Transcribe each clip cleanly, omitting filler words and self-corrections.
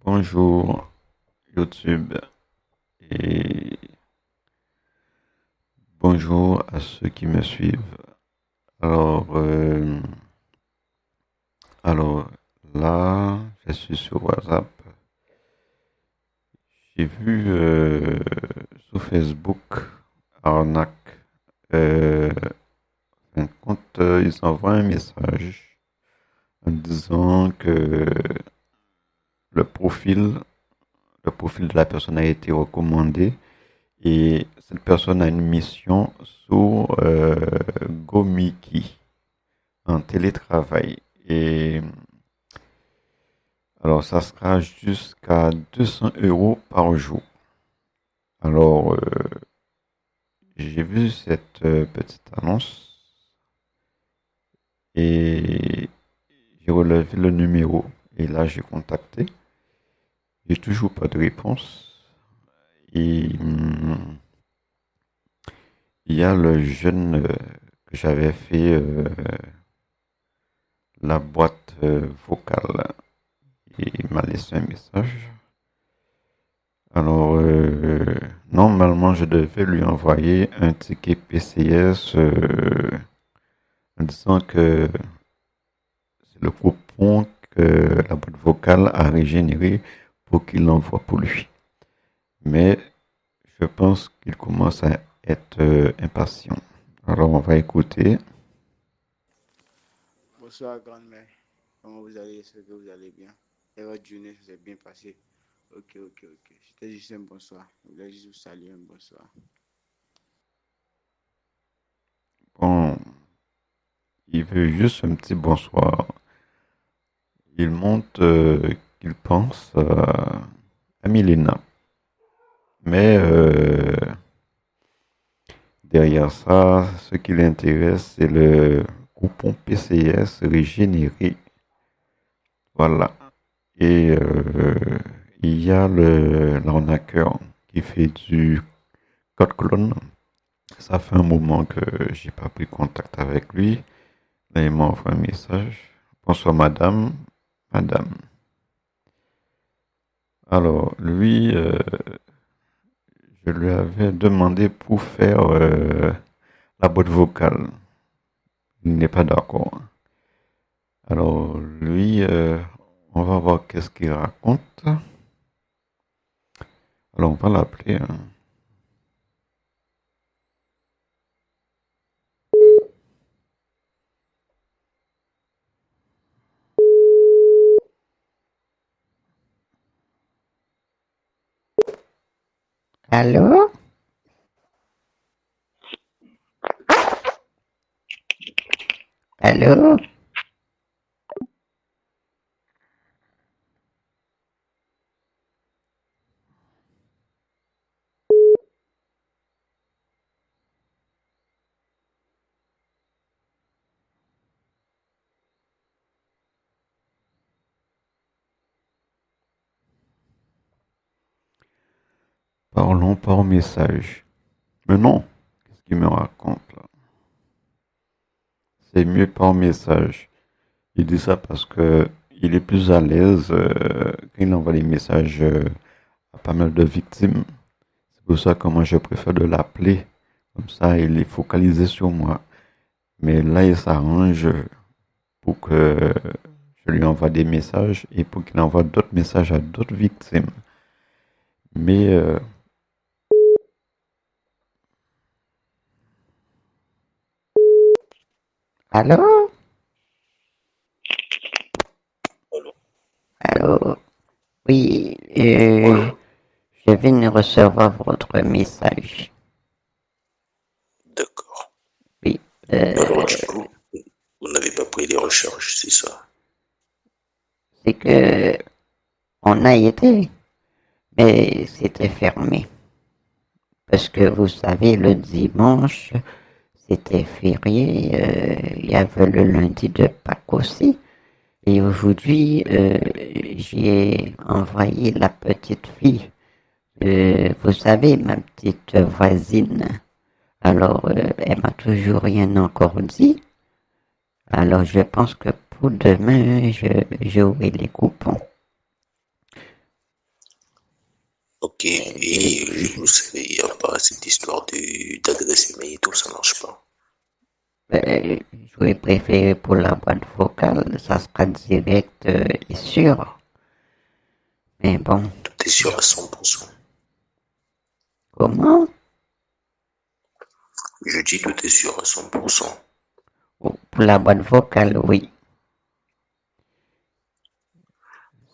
Bonjour YouTube et bonjour à ceux qui me suivent. Alors, euh, alors là, je suis sur WhatsApp. J'ai vu sur Facebook arnaque. Euh, En fin de compte, ils envoient un message en disant que le profil, le profil de la personne a été recommandé. Et cette personne a une mission sur Gomiki en télétravail. Et alors, ça sera jusqu'à 200 euros par jour. Alors, j'ai vu cette petite annonce et j'ai relevé le numéro. Et là, j'ai contacté. J'ai toujours pas de réponse. Et il y a le jeune que j'avais fait la boîte vocale. Et il m'a laissé un message. Alors, normalement, je devais lui envoyer un ticket PCS en disant que c'est le coupon que la boîte vocale a régénéré pour qu'il l'envoie pour lui. Mais je pense qu'il commence à être impatient. Alors, on va écouter. Bonsoir, grand-mère. Comment vous allez? Est-ce que vous allez bien? Et votre journée s'est bien passée? Ok. C'était juste un bonsoir. Je voulais juste vous saluer un bonsoir. Bon, il veut juste un petit bonsoir. Il montre qu'il pense à Milena. Mais derrière ça, ce qui l'intéresse, c'est le coupon PCS régénéré. Voilà. Et il y a l'arnaqueur qui fait du code clone. Ça fait un moment que j'ai pas pris contact avec lui. Là, il m'a envoyé un message. Bonsoir madame. Madame. Alors, lui, je lui avais demandé pour faire la boîte vocale. Il n'est pas d'accord. Alors, lui, on va voir qu'est-ce qu'il raconte. Alors, on va l'appeler. Allô? Allô? Parlons par message. Mais non, qu'est-ce qu'il me raconte là? C'est mieux par message. Il dit ça parce que il est plus à l'aise quand il envoie les messages à pas mal de victimes. C'est pour ça que moi je préfère de l'appeler. Comme ça, il est focalisé sur moi. Mais là, il s'arrange pour que je lui envoie des messages et pour qu'il envoie d'autres messages à d'autres victimes. Mais Allô? Allô? Allô? Oui, je viens de recevoir votre message. D'accord. Oui, Alors, du coup, vous n'avez pas pris les recherches, c'est ça? c'est que on a été, mais c'était fermé. Parce que vous savez, le dimanche, c'était férié, il y avait le lundi de Pâques aussi. Et aujourd'hui, j'ai envoyé la petite fille, vous savez, ma petite voisine. Alors, elle m'a toujours rien encore dit. Alors, je pense que pour demain, j'aurai les coupons. Ok, et vous savez, il n'y a pas cette histoire d'adresse email et tout, ça marche pas. J'aurais préféré pour la boîte vocale, ça sera direct et sûr. Mais bon, Tout est sûr à 100%. comment? Je dis tout est sûr à 100%. Pour la boîte vocale, oui.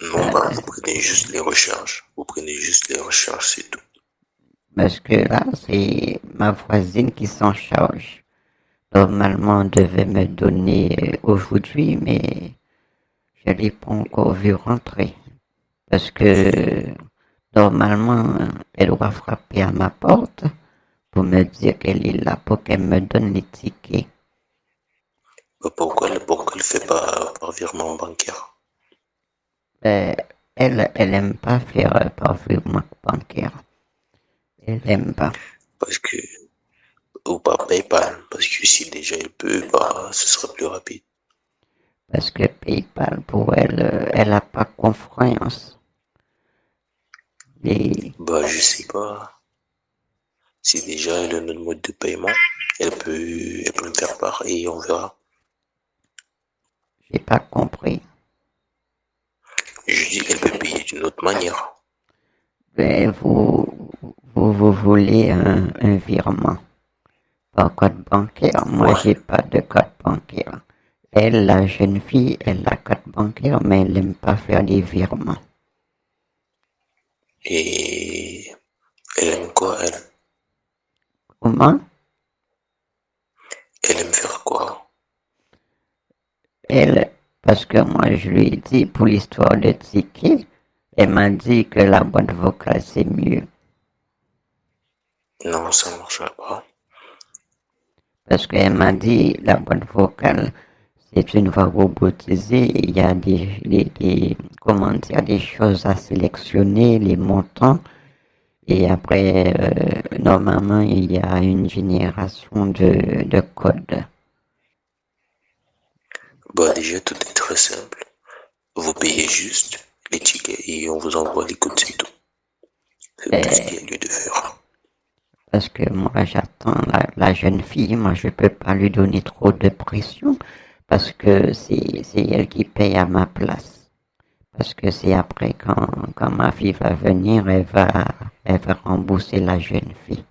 Non, bah, vous prenez juste les recherches. Vous prenez juste les recherches, c'est tout. Parce que là, c'est ma voisine qui s'en charge. Normalement, on devait me donner aujourd'hui, mais je ne l'ai pas encore vu rentrer. Parce que normalement, elle doit frapper à ma porte pour me dire qu'elle est là, pour qu'elle me donne les tickets. Bah, pourquoi elle fait pas par virement bancaire? Euh, elle aime pas faire par virement bancaire. Elle aime pas. Parce que, ou par PayPal. Parce que si déjà elle peut, bah, ce sera plus rapide. Parce que PayPal, pour elle, elle a pas confiance. Et Bah, je sais pas. Si déjà elle a notre mode de paiement, elle peut me faire part et on verra. j'ai pas compris. Je dis qu'elle peut payer d'une autre manière. Mais vous voulez un virement par code bancaire. Moi, Ouais. j'ai pas de code bancaire. Elle, la jeune fille, elle a code bancaire, mais elle aime pas faire des virements. Et elle aime quoi, elle? Comment? Elle aime faire quoi? Elle, parce que moi, je lui ai dit pour l'histoire de ticket, elle m'a dit que la boîte vocale, c'est mieux. Non, ça ne marchera pas. Parce qu'elle m'a dit, la boîte vocale, c'est une voix robotisée, il y a comment dire, des choses à sélectionner, les montants, et après, normalement, il y a une génération de codes. Bah, déjà, tout est très simple. Vous payez juste les tickets et on vous envoie les codes, c'est tout. C'est tout ce qu'il y a lieu de faire. Parce que moi, j'attends la jeune fille, moi, je peux pas lui donner trop de pression, parce que c'est elle qui paye à ma place. Parce que c'est après, quand ma fille va venir, elle va rembourser la jeune fille.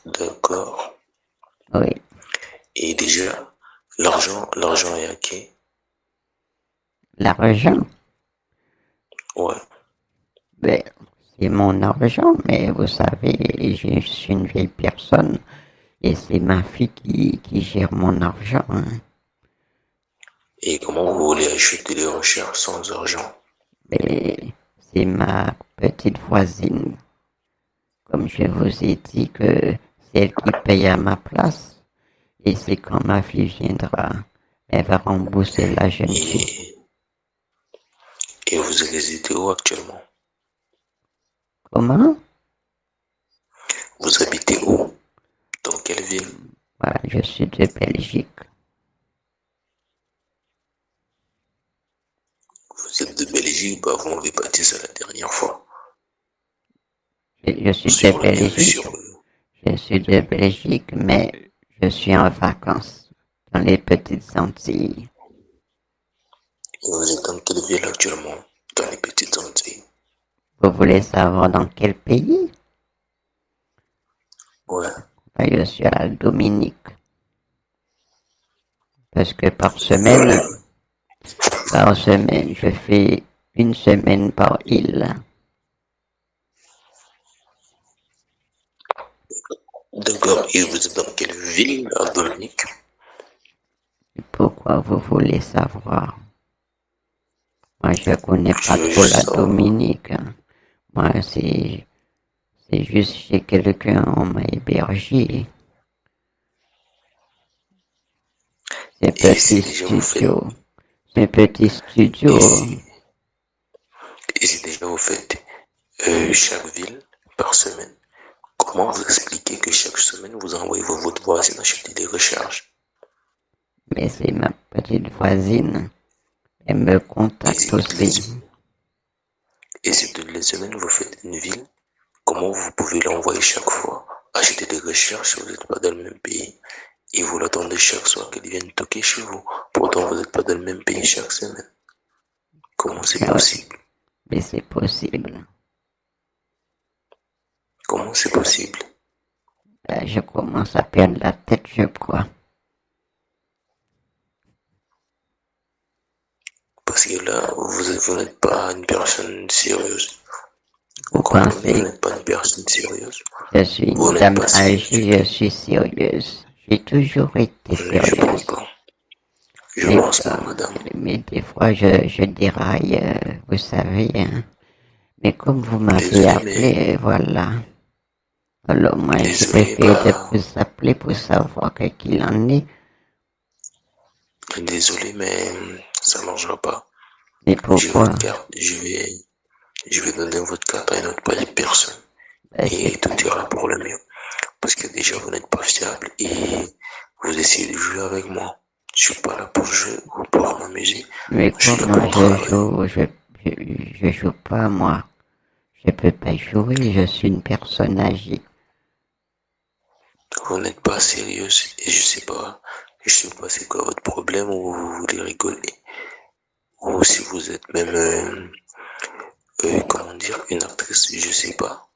D'accord. Oui, Et déjà, l'argent est à qui? l'argent, Ouais. ben, c'est mon argent, mais vous savez, je suis une vieille personne, et c'est ma fille qui gère mon argent. Hein. Et comment vous voulez acheter les recherches sans argent? Mais c'est ma petite voisine. Comme je vous ai dit que c'est elle qui paye à ma place. Et c'est quand ma fille viendra, elle va rembourser la jeune fille. Et vous résidez où actuellement? Comment? Vous habitez où? Dans quelle ville? Voilà, je suis de Belgique. Vous êtes de Belgique, bah vous m'avez pas dit ça la dernière fois. Je suis Sur de le, Belgique. sur Je suis de Belgique, mais je suis en vacances dans les petites Antilles. Et vous êtes dans quelle ville actuellement? Dans les petites Antilles. Vous voulez savoir dans quel pays? Ouais. Ben, je suis à la Dominique. Parce que par semaine, je fais une semaine par île. D'accord. Et vous êtes dans quelle ville à Dominique? Pourquoi vous voulez savoir? Moi, je connais pas Je veux trop juste la savoir. Dominique. Hein. Moi, c'est juste chez quelqu'un, on m'a hébergé. C'est un Et si petit déjà vous faites, studio. C'est un petit studio. et si déjà vous faites chaque ville par semaine, comment vous expliquez que chaque semaine vous envoyez votre voisine acheter des recharges? Mais c'est ma petite voisine. Elle me Et contacte si, aussi. Et si toutes les semaines vous faites une ville, comment vous pouvez l'envoyer chaque fois? Acheter des recherches si vous n'êtes pas dans le même pays. Et vous l'attendez chaque soir qu'elle vienne toquer chez vous. Pourtant, vous n'êtes pas dans le même pays chaque semaine. Comment c'est Ah ouais, possible? mais c'est possible. Comment c'est possible? Je commence à perdre la tête, je crois. Parce que là, vous n'êtes pas une personne sérieuse. Vous Vous comprenez? Vous pensez n'êtes pas une personne sérieuse. que je suis Vous une n'êtes dame pas sérieux du âgée, je tout. suis sérieuse. J'ai toujours été Je pense sérieuse. pas. Je Mais, pense pas, madame. mais des fois, je déraille, vous savez. Hein. Mais comme vous m'avez Désolé, mais appelé, voilà. Alors moi, j'ai désolé, préféré de bah, vous appeler pour savoir ce qu'il en est. désolé, mais ça marchera pas. Et J'ai pourquoi? votre carte, je vais donner votre carte à une autre personne et C'est tout ira pour le mieux. Parce que déjà vous n'êtes pas fiable et vous essayez de jouer avec moi. Je suis pas là pour jouer ou pour m'amuser. Mais Je suis là comment pour je travailler. joue? Je joue pas, moi. Je peux pas jouer, je suis une personne âgée. Vous n'êtes pas sérieuse et je sais pas c'est quoi votre problème ou vous voulez rigoler. Ou si vous êtes même, comment dire, une actrice, je sais pas.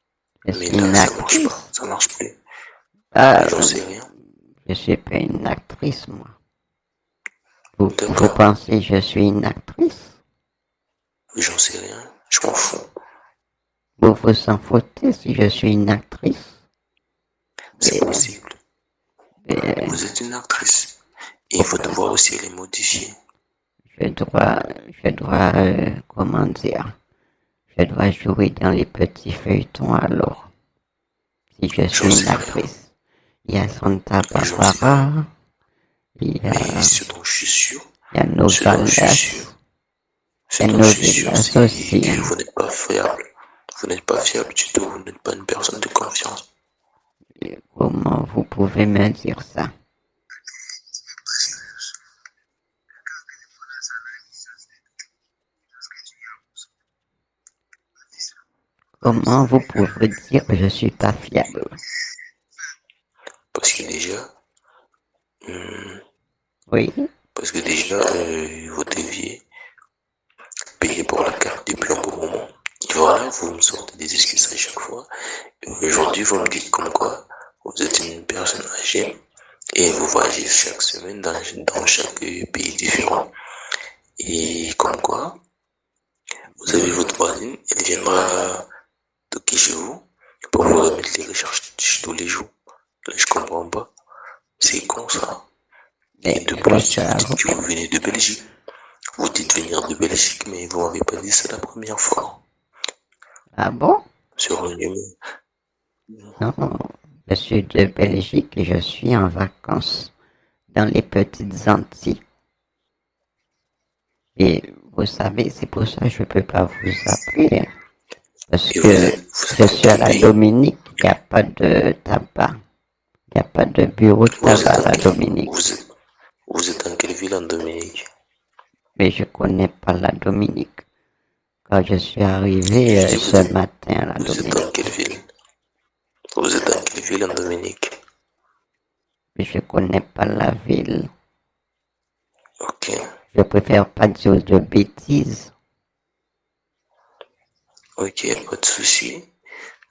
Je Mais suis là, une ça marche pas, actrice. ça marche plus. Ah, J'en sais rien. je suis pas une actrice, moi. Vous D'accord, pensez que je suis une actrice? j'en sais rien, je m'en fous. Vous vous en foutez si je suis une actrice? C'est Mais, possible. mais Vous êtes une actrice. Et votre voix aussi, elle est modifiée. je dois, comment dire, je dois jouer dans les petits feuilletons alors, si je suis J'en une sais rien. actrice. Il y a Santa J'en sais rien. Barbara, il y Mais a, ce dont je suis sûr, il y a ce dont je suis sûr, Novelas, ce il y a dont je suis sûr, Novelas c'est aussi. que vous n'êtes pas fiable. Vous n'êtes pas fiable du tout. Vous n'êtes pas une personne de confiance. Comment vous pouvez me dire ça? Comment vous pouvez dire que je suis pas fiable? Parce que déjà, hum, Oui, vous deviez payer pour la carte depuis un bon moment. Et voilà, vous me sortez des excuses à chaque fois. Aujourd'hui, vous me dites comme quoi vous êtes une personne âgée et vous voyagez chaque semaine dans chaque pays différent. Et comme quoi, vous avez votre voisine, elle viendra toquer chez vous pour vous remettre les recherches tous les jours. Là, je comprends pas. C'est con ça. Et mais de je plus, vous sais, dites que vous venez de Belgique. Vous dites venir de Belgique, mais vous m'avez pas dit ça la première fois. ah bon? Sur le numéro. Non, je suis de Belgique et je suis en vacances dans les petites Antilles. Et vous savez, c'est pour ça que je peux pas vous appeler. Parce Et que vous je êtes suis à la Dominique, il n'y a pas de tabac. Il n'y a pas de bureau de tabac à la Dominique. vous êtes dans quelle ville en Dominique? Mais je connais pas la Dominique. Quand je suis arrivé Je dis, ce matin à la vous êtes Dominique, dans quelle ville? Vous êtes dans quelle ville en Dominique? mais je connais pas la ville. Ok, Je préfère pas dire de bêtises. ok, pas de souci.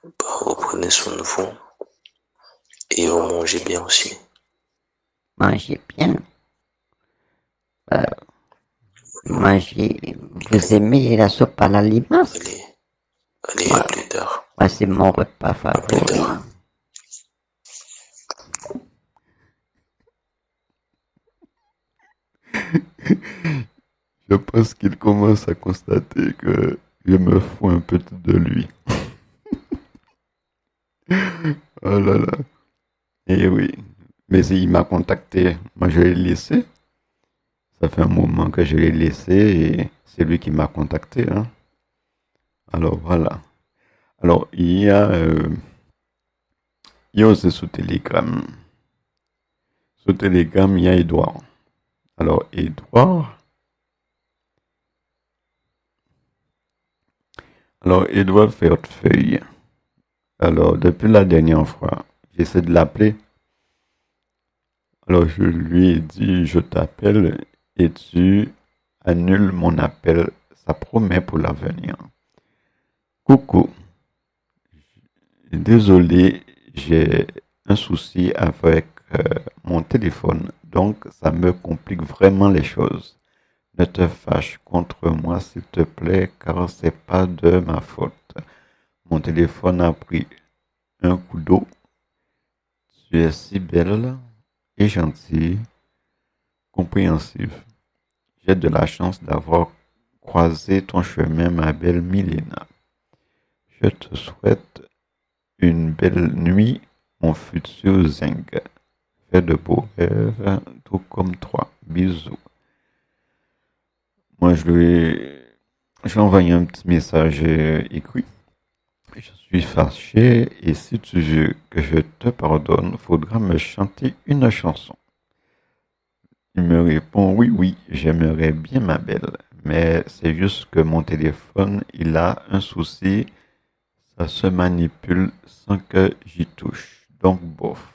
Bah, vous prenez soin de vous et vous mangez bien aussi. Mangez bien. Mangez. Vous aimez la soupe à la limace? Allez, allez, à plus tard. Moi, c'est mon repas À plus favori. tard. Je pense qu'il commence à constater que je me fous un peu de lui. Oh là là. Et oui. Mais il m'a contacté. Moi, je l'ai laissé. Ça fait un moment que je l'ai laissé et c'est lui qui m'a contacté. Hein. Alors voilà. Alors, il y a aussi sous Telegram. Sous Telegram, il y a Edouard. Alors, Alors, Edouard Fairfeuille. Alors, depuis la dernière fois, j'essaie de l'appeler. Alors, je lui ai dit, je t'appelle et tu annules mon appel. Ça promet pour l'avenir. Coucou, désolé, j'ai un souci avec mon téléphone, donc ça me complique vraiment les choses. Ne te fâche contre moi, s'il te plaît, car c'est pas de ma faute. Mon téléphone a pris un coup d'eau. Tu es si belle et gentille, compréhensive. J'ai de la chance d'avoir croisé ton chemin, ma belle Milena. Je te souhaite une belle nuit, mon futur Zing. Fais de beaux rêves, tout comme toi. Bisous. Moi, j'ai envoyé un petit message écrit. Je suis fâché et si tu veux que je te pardonne, faudra me chanter une chanson. Il me répond oui, oui, j'aimerais bien ma belle, mais c'est juste que mon téléphone, il a un souci, ça se manipule sans que j'y touche. Donc bof.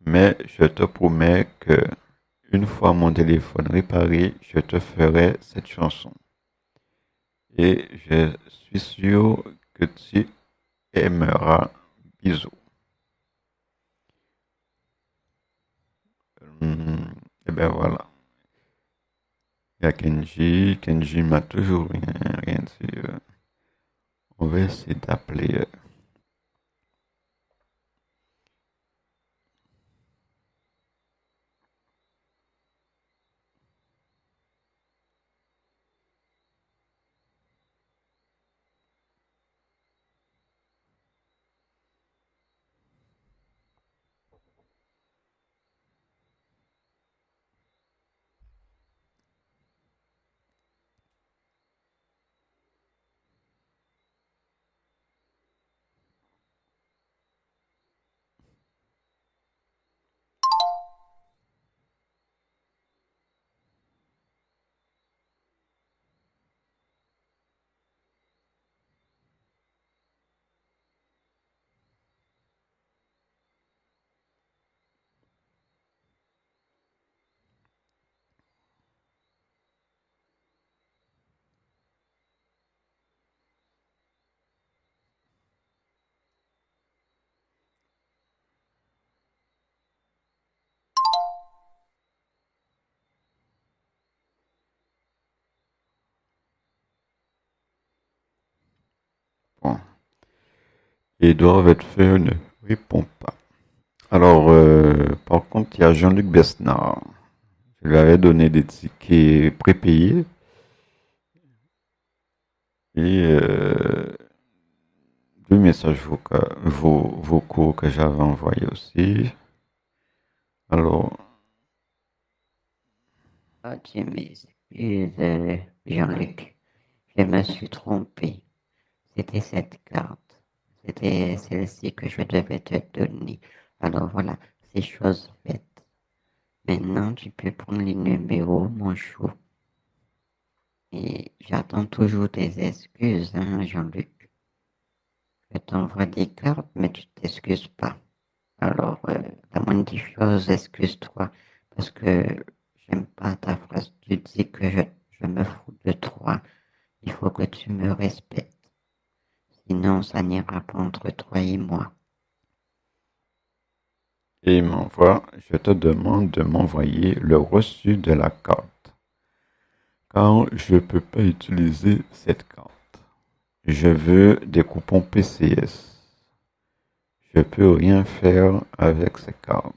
Mais je te promets que une fois mon téléphone réparé, je te ferai cette chanson. Et je suis sûr que tu aimeras. Bisous. Et ben voilà. Il y a Kenji. Kenji m'a toujours rien dit. On va essayer d'appeler. Bon. Edouard Vedfeu ne répond pas. Alors, par contre, il y a Jean-Luc Besnard. Je lui avais donné des tickets prépayés et deux messages vocaux que j'avais envoyés aussi. Alors, Ah, Dieu m'excuse, Jean-Luc. Je me suis trompé. C'était cette carte. C'était celle-ci que je devais te donner. Alors voilà, c'est chose faite. Maintenant, tu peux prendre les numéros, mon chou. Et j'attends toujours tes excuses, hein, Jean-Luc. Je t'envoie des cartes, mais tu t'excuses pas. Alors, la moindre des choses, excuse-toi. Parce que j'aime pas ta phrase. Tu dis que je me fous de toi. Il faut que tu me respectes. Sinon, ça n'ira pas entre toi et moi. et il m'envoie, je te demande de m'envoyer le reçu de la carte, car je ne peux pas utiliser cette carte. Je veux des coupons PCS. Je peux rien faire avec ces cartes.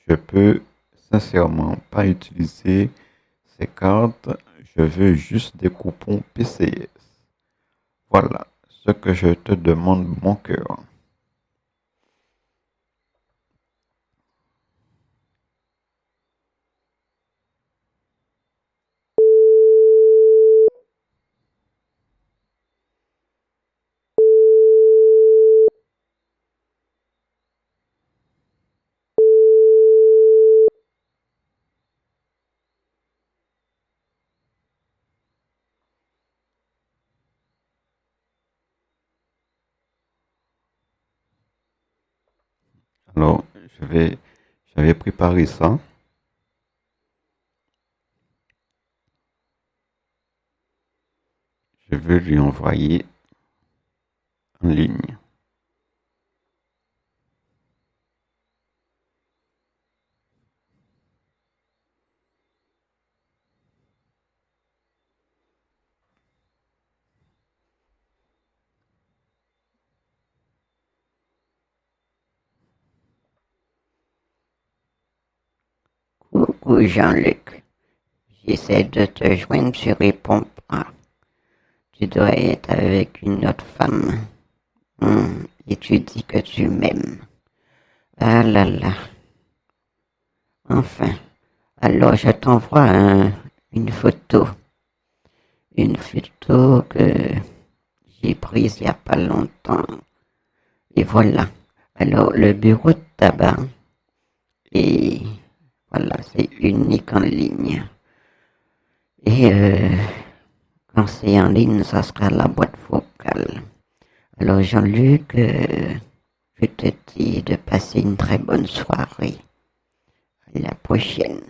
Je peux sincèrement pas utiliser ces cartes. Je veux juste des coupons PCS. Voilà ce que je te demande, mon cœur. Alors, j'avais préparé ça. Je vais lui envoyer en ligne. Coucou Jean-Luc, j'essaie de te joindre, tu réponds pas. Tu dois être avec une autre femme. Et tu dis que tu m'aimes. Ah là là. Enfin. Alors je t'envoie une photo. Une photo que j'ai prise il n'y a pas longtemps. Et voilà. Alors le bureau de tabac. Et voilà, c'est unique en ligne. Et quand c'est en ligne, ça sera la boîte vocale. Alors Jean-Luc, je te dis de passer une très bonne soirée. À la prochaine.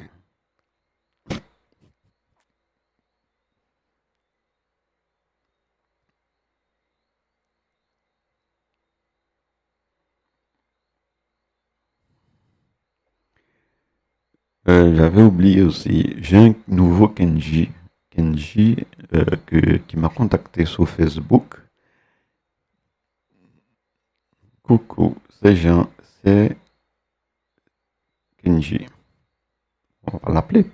J'avais oublié aussi, j'ai un nouveau Kenji. Kenji qui m'a contacté sur Facebook. Coucou, c'est Jean, c'est Kenji. On va l'appeler